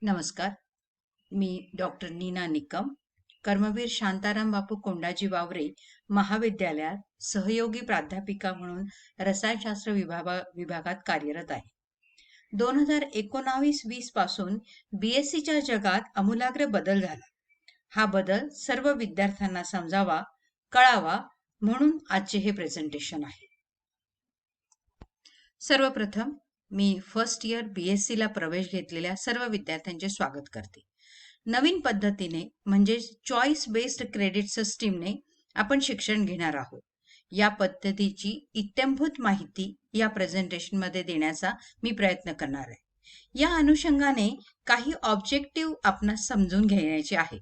नमस्कार. मी डॉक्टर नीना निकम, कर्मवीर शांताराम बापू कोंडाजी वावरे महाविद्यालयात सहयोगी प्राध्यापिका म्हणून रसायनशास्त्र विभागात कार्यरत आहे. 2019-20 पासून BScच्या जगात आमूलाग्र बदल झाला. हा बदल सर्व विद्यार्थ्यांना समजावा, कळावा म्हणून आजचे हे प्रेझेंटेशन आहे. सर्वप्रथम मी फर्स्ट इयर BSc ला प्रवेश घेतलेल्या सर्व विद्यार्थ्यांचे स्वागत करते. नवीन पद्धतीने म्हणजे चॉईस बेस्ड क्रेडिट सिस्टीमने आपण शिक्षण घेणार आहोत. या पद्धतीची इत्थंभूत माहिती या प्रेझेंटेशन मध्ये देण्याचा मी प्रयत्न करणार आहे. या अनुषंगाने काही ऑब्जेक्टिव्ह आपणास समजून घ्यायचे आहे.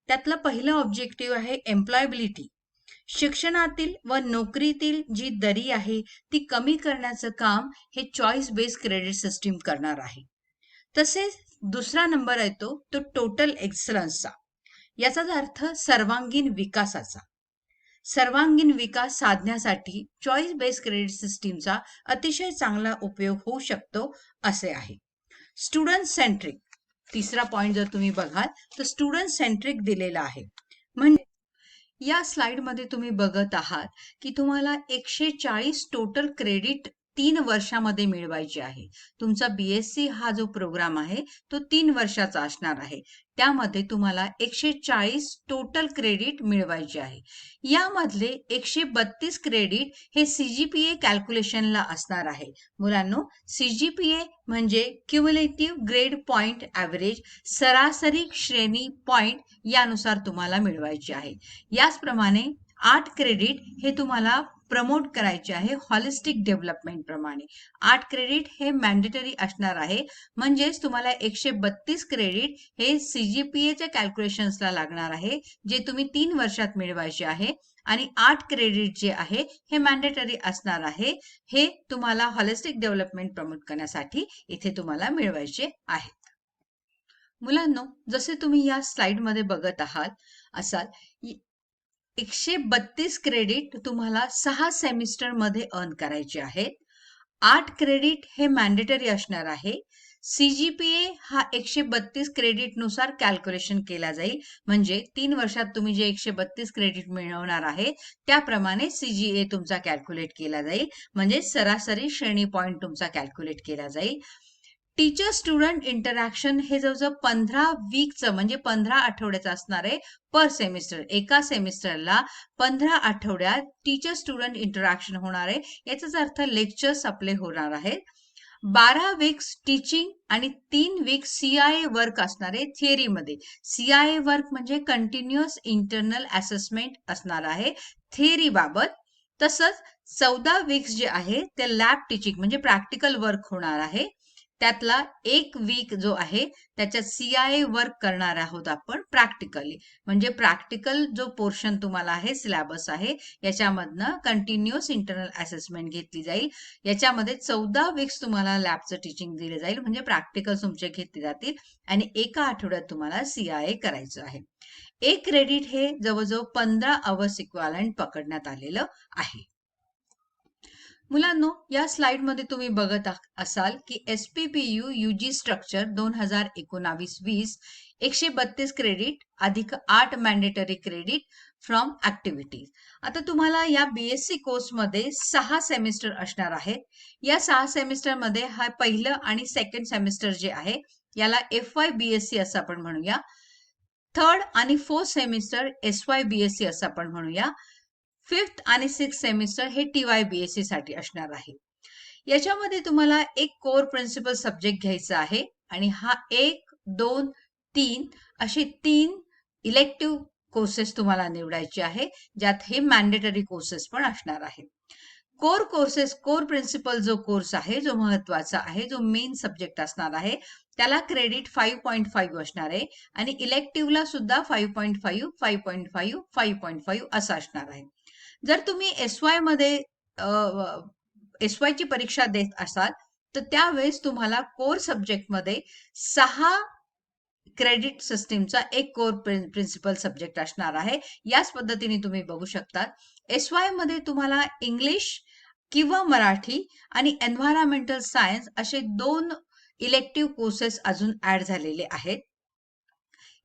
त्यातलं पहिलं ऑब्जेक्टिव्ह आहे एम्प्लॉयबिलिटी. शिक्षणातील व नोकरीतील जी दरी आहे ती कमी करण्याचं काम हे चॉईस बेस्ड क्रेडिट सिस्टीम करणार आहे. तसेच दुसरा नंबर येतो तो टोटल एक्सलन्सचा. याचाच अर्थ सर्वांगीण विकासाचा. सर्वांगीण विकास साधण्यासाठी चॉईस बेस्ड क्रेडिट सिस्टीमचा अतिशय चांगला उपयोग होऊ शकतो असे आहे. स्टुडंट सेंट्रिक तिसरा पॉइंट जर तुम्ही बघाल तर स्टुडंट सेंट्रिक दिलेला आहे. म्हणजे या स्लाइडमध्ये तुम्ही बघत आहात की तुम्हाला 140 टोटल क्रेडिट 3 वर्षामध्ये मिळवायचे आहे. तुमचा BSc हा जो प्रोग्राम आहे तो 3 वर्षाचा असणार आहे. त्यामध्ये तुम्हाला 140 टोटल क्रेडिट मिळवायचे आहे. यामधले 132 क्रेडिट हे CGPA कॅल्क्युलेशनला असणार आहे. मुलांनो, CGPA म्हणजे क्युम्युलेटिव्ह ग्रेड पॉइंट ॲव्हरेज, सरासरी श्रेणी पॉइंट यानुसार तुम्हाला मिळवायचे आहे. याचप्रमाणे 8 क्रेडिट हे तुम्हाला प्रमोट करायचे आहे हॉलिस्टिक डेव्हलपमेंट प्रमाणे. 8 क्रेडिट हे मॅन्डेटरी असणार आहे. म्हणजेच तुम्हाला 132 क्रेडिट हे CGPAच्या कॅल्क्युलेशन्सला लागणार आहे, जे तुम्ही 3 वर्षात मिळवायचे आहे. आणि 8 क्रेडिट जे आहे हे मॅन्डेटरी असणार आहे. हे तुम्हाला हॉलिस्टिक डेव्हलपमेंट प्रमोट करण्यासाठी इथे तुम्हाला मिळवायचे आहेत. मुलांनो, जसे तुम्ही या स्लाइडमध्ये बघत आहात असाल, 132 क्रेडिट तुम्हाला 6 सेमिस्टरमध्ये अर्न करायचे आहेत. 8 क्रेडिट हे मॅन्डेटरी असणार आहे. CGPA हा 132 क्रेडिट नुसार कॅल्क्युलेशन केला जाईल. म्हणजे 3 वर्षात तुम्ही जे 132 क्रेडिट मिळवणार आहे त्याप्रमाणे CGA तुमचा कॅल्क्युलेट केला जाईल. म्हणजे सरासरी श्रेणी पॉइंट तुमचा कॅल्क्युलेट केला जाईल. टीचर स्टुडंट इंटरॅक्शन हे जवळजवळ 15 वीकचं म्हणजे 15 आठवड्याचं असणार आहे पर सेमिस्टर. एका सेमिस्टरला 15 आठवड्यात टीचर स्टुडंट इंटरॅक्शन होणार आहे. याचाच अर्थ लेक्चर्स आपले होणार आहेत. 12 वीक्स टीचिंग आणि 3 वीक्स CIA वर्क असणार आहे थिअरीमध्ये. CIA वर्क म्हणजे कंटिन्युअस इंटरनल असेसमेंट असणार आहे थिअरी बाबत. तसंच 14 वीक्स जे आहे ते लॅब टीचिंग म्हणजे प्रॅक्टिकल वर्क होणार आहे. त्यातला 1 वीक जो आहे त्याच्यात CIA वर्क करणार आहोत आपण प्रॅक्टिकली. म्हणजे प्रॅक्टिकल जो पोर्शन तुम्हाला आहे सिलेबस आहे याच्यामधनं कंटिन्युअस इंटरनल असेसमेंट घेतली जाईल. याच्यामध्ये 14 वीक्स तुम्हाला लॅबचं टीचिंग दिले जाईल म्हणजे प्रॅक्टिकल तुमचे घेतले जातील आणि एका आठवड्यात तुम्हाला CIA करायचं आहे. 1 क्रेडिट हे जवळजवळ 15 अवर्स इक्वालंट पकडण्यात आलेलं आहे. मुलांनो, या स्लाइडमध्ये तुम्ही बघत असाल की SPPU UG स्ट्रक्चर 2019-20 132 क्रेडिट अधिक 8 मॅन्डेटरी क्रेडिट फ्रॉम ऍक्टिव्हिटीज. आता तुम्हाला या BSc कोर्समध्ये 6 सेमिस्टर असणार आहेत. या 6 सेमिस्टरमध्ये हा पहिलं आणि सेकंड सेमिस्टर जे आहे याला FY BSc असं आपण म्हणूया. थर्ड आणि फोर्थ सेमिस्टर SY BSc असं आपण म्हणूया. 5th आणि 6th सेमिस्टर हे TY BSc साठी असणार आहे. याच्यामध्ये तुम्हाला एक कोर प्रिन्सिपल सब्जेक्ट घ्यायचा आहे आणि हा 1, 2, 3 असे 3 इलेक्टिव्ह कोर्सेस तुम्हाला निवडायचे आहे, ज्यात हे मॅन्डेटरी कोर्सेस पण असणार आहे. कोर कोर्सेस, कोर प्रिन्सिपल जो कोर्स आहे जो महत्वाचा आहे, जो मेन सब्जेक्ट असणार आहे त्याला क्रेडिट 5.5 असणार आहे आणि इलेक्टिव्हला सुद्धा 5.5, 5.5, 5.5 असं असणार आहे. जर तुम्ही SY मध्ये SY ची परीक्षा देत असाल तर त्यावेळेस तुम्हाला कोर सब्जेक्टमध्ये 6 क्रेडिट सिस्टीमचा एक कोर प्रिन्सिपल सब्जेक्ट असणार आहे. याच पद्धतीने तुम्ही बघू शकता. SY मध्ये तुम्हाला इंग्लिश किंवा मराठी आणि एन्व्हायरमेंटल सायन्स असे 2 इलेक्टिव्ह कोर्सेस अजून ऍड झालेले आहेत.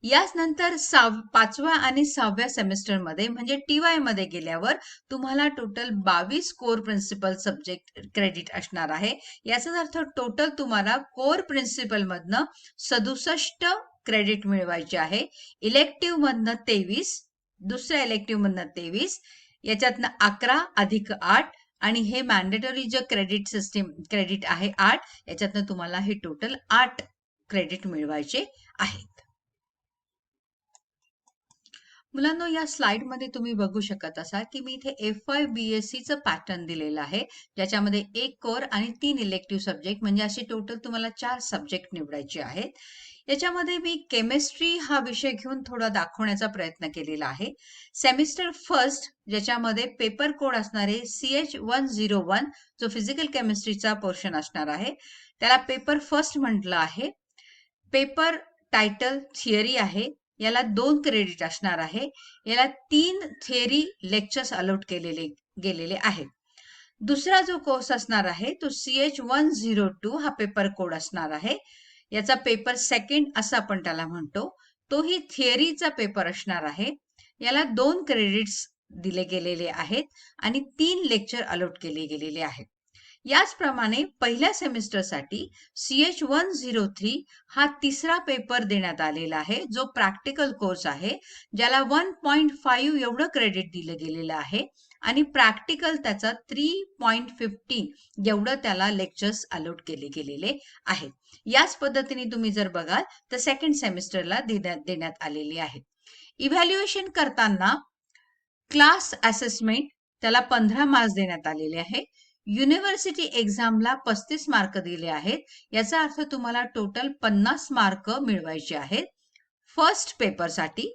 याच नंतर 5व्या आणि 6व्या सेमेस्टरमध्ये म्हणजे TY मध्ये गेल्यावर तुम्हाला total 22 core principal subject credit असणार आहे. याचा अर्थ टोटल तुम्हाला कोर प्रिन्सिपल मधनं 67 क्रेडिट मिळवायचे आहे. इलेक्टिव्ह मधनं 23, दुसऱ्या इलेक्टिव्ह मधनं 23, याच्यातनं 11 अधिक 8 आणि हे मॅन्डेटरी जे क्रेडिट आहे 8, याच्यातनं तुम्हाला हे टोटल 8 क्रेडिट मिळवायचे आहेत. मुलांनो, या स्लाइड मध्ये तुम्ही बघू शकत असाल की मी इथे FY BSc चं पॅटर्न दिलेलं आहे, ज्याच्यामध्ये 1 कोर आणि 3 इलेक्टिव्ह सब्जेक्ट म्हणजे असे टोटल तुम्हाला 4 सब्जेक्ट निवडायचे आहेत. याच्यामध्ये मी केमिस्ट्री हा विषय घेऊन थोडा दाखवण्याचा प्रयत्न केलेला आहे. सेमिस्टर फर्स्ट ज्याच्यामध्ये पेपर कोड असणारे CH101 जो फिजिकल केमिस्ट्रीचा पोर्शन असणार आहे, त्याला पेपर फर्स्ट म्हटलं आहे. पेपर टायटल थिअरी आहे, याला 2 क्रेडिट असणार आहे. याला 3 थिअरी लेक्चर्स अलॉट गेलेले आहेत. दुसरा जो कोर्स असणार आहे तो CH102 हा पेपर कोड असणार आहे. याचा पेपर सेकंड असं आपण त्याला म्हणतो. तोही थिअरीचा पेपर असणार आहे. याला 2 क्रेडिट्स दिले गेलेले आहेत आणि 3 लेक्चर अलॉट केले गेलेले आहेत. याचप्रमाणे पहिल्या सेमिस्टरसाठी CH103 हा तिसरा पेपर देण्यात आलेला आहे, जो प्रॅक्टिकल कोर्स आहे, ज्याला 1.5 एवढं क्रेडिट दिलं गेलेलं आहे आणि प्रॅक्टिकल त्याचा 3.15 एवढं त्याला लेक्चर्स अलॉट केले गेलेले आहेत. याच पद्धतीने तुम्ही जर बघाल तर सेकंड सेमिस्टरला देण्यात आलेली आहे. इव्हॅल्युएशन करताना क्लास असेसमेंट त्याला 15 मार्क्स देण्यात आलेले आहे. युनिव्हर्सिटी एक्झामला 35 मार्क दिले आहेत. याचा अर्थ तुम्हाला टोटल 50 मार्क मिळवायचे आहेत फर्स्ट पेपरसाठी,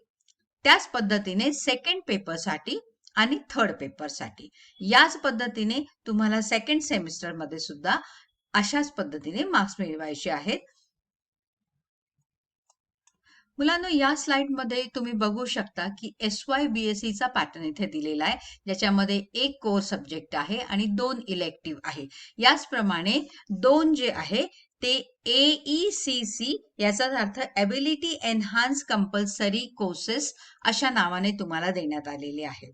त्याच पद्धतीने सेकंड पेपरसाठी आणि थर्ड पेपरसाठी. याच पद्धतीने तुम्हाला सेकंड सेमिस्टरमध्ये सुद्धा अशाच पद्धतीने मार्क्स मिळवायचे आहेत. मुलांनो, या स्लाइड मध्ये तुम्ही बघू शकता की SY BSc चा पॅटर्न इथे दिलेला आहे, ज्याच्यामध्ये 1 कोर सब्जेक्ट आहे आणि 2 इलेक्टिव्ह आहे. याचप्रमाणे 2 जे आहे ते AECC याचा अर्थ एबिलिटी एनहान्स कंपल्सरी कोर्सेस अशा नावाने तुम्हाला देण्यात आलेले आहे.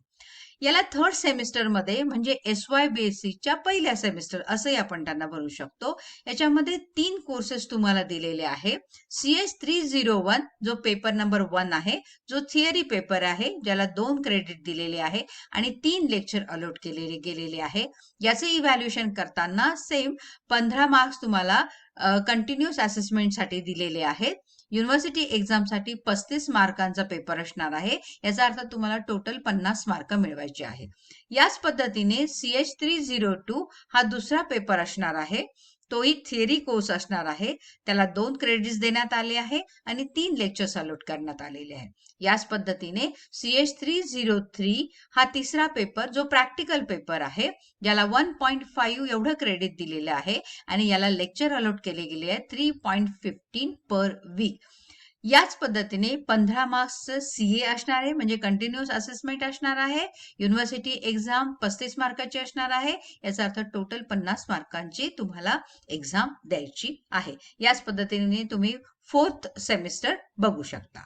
याला थर्ड सेमिस्टर मध्ये म्हणजे SY BSc च्या पहिल्या सेमिस्टर असंही आपण त्यांना म्हणू शकतो. याच्यामध्ये 3 कोर्सेस तुम्हाला दिलेले आहे. CH301 जो पेपर नंबर 1 आहे, जो थिअरी पेपर आहे, ज्याला 2 क्रेडिट दिलेले आहे आणि 3 लेक्चर अलॉट गेलेले आहे. याचे इव्हॅल्युएशन करताना सेम 15 मार्क्स तुम्हाला कंटिन्युअस असेसमेंटसाठी दिलेले आहेत. युनिव्हर्सिटी एक्झामसाठी 35 मार्कांचा पेपर असणार आहे. याचा अर्थ तुम्हाला टोटल 50 मार्क मिळवायचे आहेत. याच पद्धतीने CH302 हा दुसरा पेपर असणार आहे. तोही थिअरी कोर्स असणार आहे. त्याला 2 क्रेडिट्स देण्यात आले आहे आणि 3 लेक्चर्स अलॉट करण्यात आलेले आहे. याच पद्धतीने CH303 हा तिसरा पेपर जो प्रॅक्टिकल पेपर आहे, ज्याला 1.5 एवढं क्रेडिट दिलेलं आहे आणि याला लेक्चर अलॉट केले गेले आहे 3.15 पर वीक. याच पद्धतीने 15 मार्क्सचं CA असणार आहे, म्हणजे कंटिन्युअस असेसमेंट असणार आहे. युनिव्हर्सिटी एक्झाम 35 मार्काची असणार आहे. याचा अर्थ टोटल 50 मार्कांची तुम्हाला एक्झाम द्यायची आहे. याच पद्धतीने तुम्ही फोर्थ सेमिस्टर बघू शकता.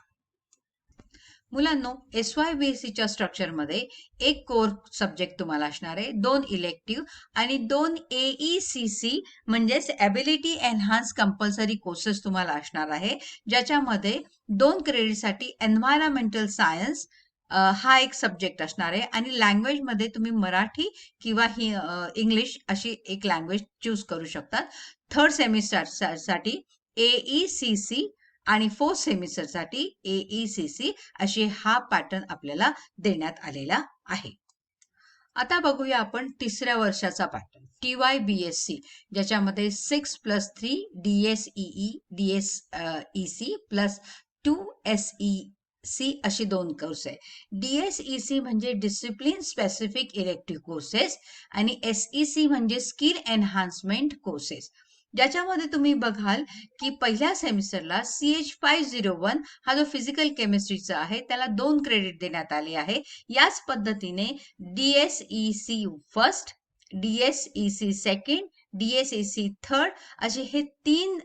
मुलांनो, SY BSc च्या स्ट्रक्चरमध्ये 1 कोर सब्जेक्ट तुम्हाला असणार आहे, 2 इलेक्टिव्ह आणि 2 AECC म्हणजेच एबिलिटी एनहान्स कंपल्सरी कोर्सेस तुम्हाला असणार आहे, ज्याच्यामध्ये 2 क्रेडिटसाठी एन्व्हायरमेंटल सायन्स हा एक सब्जेक्ट असणार आहे आणि लँग्वेज मध्ये तुम्ही मराठी किंवा इंग्लिश अशी एक लँग्वेज चूज करू शकतात. थर्ड सेमिस्टर साठी AECC आणि फोर्थ सेमिस्टरसाठी AECC असे हा पॅटर्न आपल्याला देण्यात आलेला आहे. आता बघूया आपण तिसऱ्या वर्षाचा पॅटर्न TY BSc, ज्याच्यामध्ये 6+3 DSEE DSEC प्लस 2 SEC अशी 2 कोर्स आहे. DSEC म्हणजे डिसिप्लिन स्पेसिफिक इलेक्टिव्ह कोर्सेस आणि SEC म्हणजे स्किल एनहान्समेंट कोर्सेस. ज्याच्यामध्ये तुम्ही बघाल की पहिल्या सेमिस्टरला CH501 हा जो फिजिकल केमिस्ट्रीचा आहे, त्याला 2 क्रेडिट देण्यात आले आहे. याच पद्धतीने DSEC first, DSEC second, DSEC third असे हे 3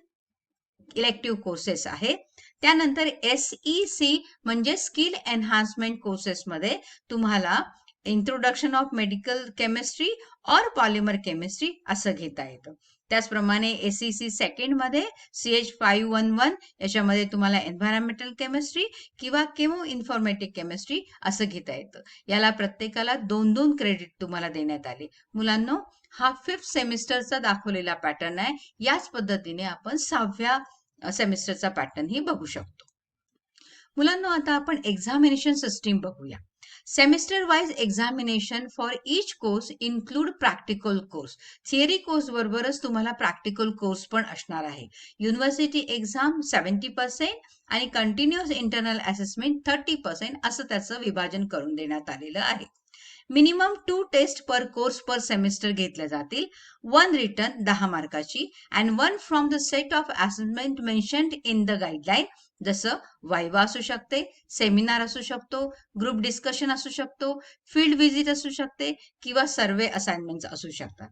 इलेक्टिव्ह कोर्सेस आहे. त्यानंतर SEC म्हणजे स्किल एन्हान्समेंट कोर्सेसमध्ये तुम्हाला इंट्रोडक्शन ऑफ मेडिकल केमिस्ट्री और पॉलिमर केमिस्ट्री असं घेता येतं. त्याचप्रमाणे SEC सेकंडमध्ये CH511 याच्यामध्ये तुम्हाला एन्व्हायरमेंटल केमिस्ट्री किंवा केमो इन्फॉर्मेटिक केमिस्ट्री असं घेता येतं. याला प्रत्येकाला 2-2 क्रेडिट तुम्हाला देण्यात आले. मुलांनो, हा 5th सेमिस्टरचा दाखवलेला पॅटर्न आहे. याच पद्धतीने आपण 6व्या सेमिस्टरचा पॅटर्न ही बघू शकतो. मुलांनो, आता आपण एक्झामिनेशन सिस्टीम बघूया. Semester wise examination for each course include practical course. Theory course बरोबरच तुम्हाला प्रॅक्टिकल कोर्स पण असणार आहे. युनिव्हर्सिटी एक्झाम 70% आणि कंटिन्युअस इंटरनल असेसमेंट 30% असं त्याचं विभाजन करून देण्यात आलेलं आहे. Minimum 2 test per course per semester घेतल्या जातील. 1 रिटर्न 10 मार्काची and 1 from the set of assessment mentioned in the guideline. जसं वायवा असू शकते, सेमिनार असू शकतो, ग्रुप डिस्कशन असू शकतो, फील्ड व्हिजिट असू शकते किंवा सर्वे असाइनमेंट्स असू शकतात.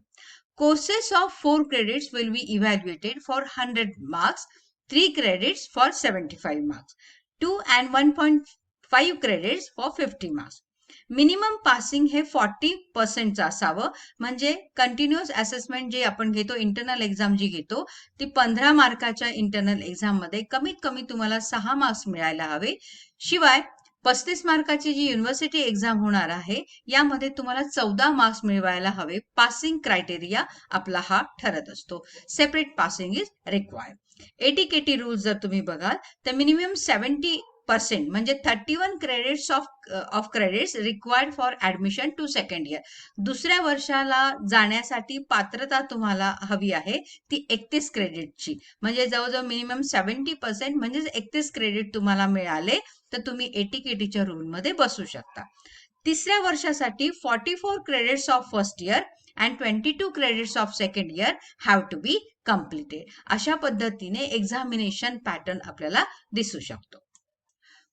Courses of 4 credits will be evaluated for 100 marks, 3 credits for 75 marks, 2 and 1.5 credits for 50 marks. Minimum passing हे 40% असावं. म्हणजे कंटिन्युअस असेसमेंट जे आपण घेतो, इंटरनल एक्झाम जी घेतो, ती 15 मार्काच्या इंटरनल एक्झाम मध्ये कमीत कमी तुम्हाला 6 मार्क्स मिळायला हवे. शिवाय 35 मार्काची जी युनिव्हर्सिटी एक्झाम होणार आहे, यामध्ये तुम्हाला 14 मार्क्स मिळवायला हवे. पासिंग क्रायटेरिया आपला हा ठरत असतो. Separate passing is required. ATKT rules जर तुम्ही बघाल तर मिनिमम 70% म्हणजे 31 credits of credits required for admission to second year. दुसऱ्या वर्षाला जाण्यासाठी पात्रता तुम्हाला हवी आहे ती 31 क्रेडिटची. म्हणजे जवळजवळ मिनिमम 70% म्हणजे 31 क्रेडिट तुम्हाला मिळाले तर तुम्ही एटीकेटीच्या रूलमध्ये बसू शकता. तिसऱ्या वर्षासाठी 44 credits of first year and 22 credits of second year have to be completed. अशा पद्धतीने एक्झामिनेशन पॅटर्न आपल्याला दिसू शकतो.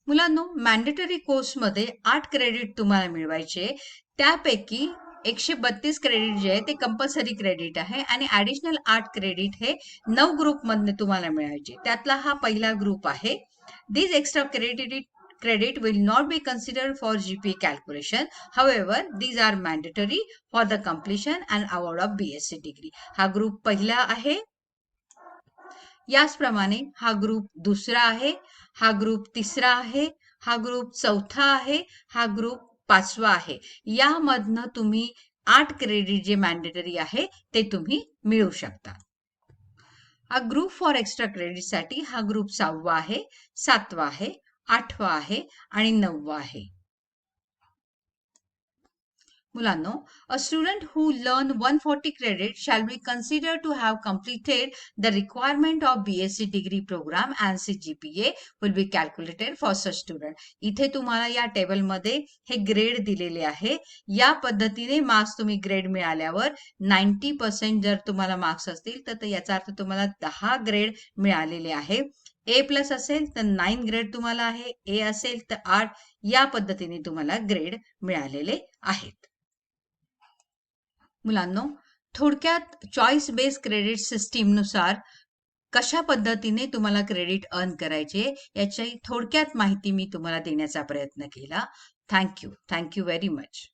मुलांनो, मॅन्डेटरी कोर्समध्ये 8 क्रेडिट तुम्हाला मिळवायचे. त्यापैकी 132 क्रेडिट जे आहे ते कंपल्सरी क्रेडिट आहे आणि ऍडिशनल 8 क्रेडिट हे 9 ग्रुप मधने तुम्हाला मिळायचे. त्यातला हा पहिला ग्रुप आहे. These extra credit will not be considered for GPA calculation. However, these are mandatory for the completion and award of BSc degree. हा ग्रुप पहिला आहे. याचप्रमाणे हा ग्रुप दुसरा आहे, हा ग्रुप तिसरा आहे, हा ग्रुप चौथा आहे, हा ग्रुप 5वा आहे. यामधनं तुम्ही 8 क्रेडिट जे मॅन्डेटरी आहे ते तुम्ही मिळवू शकता. हा ग्रुप फॉर एक्स्ट्रा क्रेडिट साठी हा ग्रुप 6वा आहे, 7वा आहे, 8वा आहे आणि 9वा आहे. मुलांनो, a student who learn 140 credit shall be considered to have completed the requirement of BSc degree program and CGPA will be calculated for such student. इथे तुम्हाला या टेबल मध्ये हे ग्रेड दिलेले आहे. या पद्धतीने मार्क्स तुम्ही ग्रेड मिळाल्यावर 90% जर तुम्हाला मार्क्स असतील तर याचा अर्थ तुम्हाला 10 ग्रेड मिळालेले आहे. A+ असेल तर 9 ग्रेड तुम्हाला आहे, A असेल तर 8. या पद्धतीने तुम्हाला ग्रेड मिळालेले आहेत. मुलांनो, थोडक्यात चॉईस बेस्ड क्रेडिट सिस्टीम नुसार कशा पद्धतीने तुम्हाला क्रेडिट अर्न करायचे याची थोडक्यात माहिती मी तुम्हाला देण्याचा प्रयत्न केला. Thank you very much.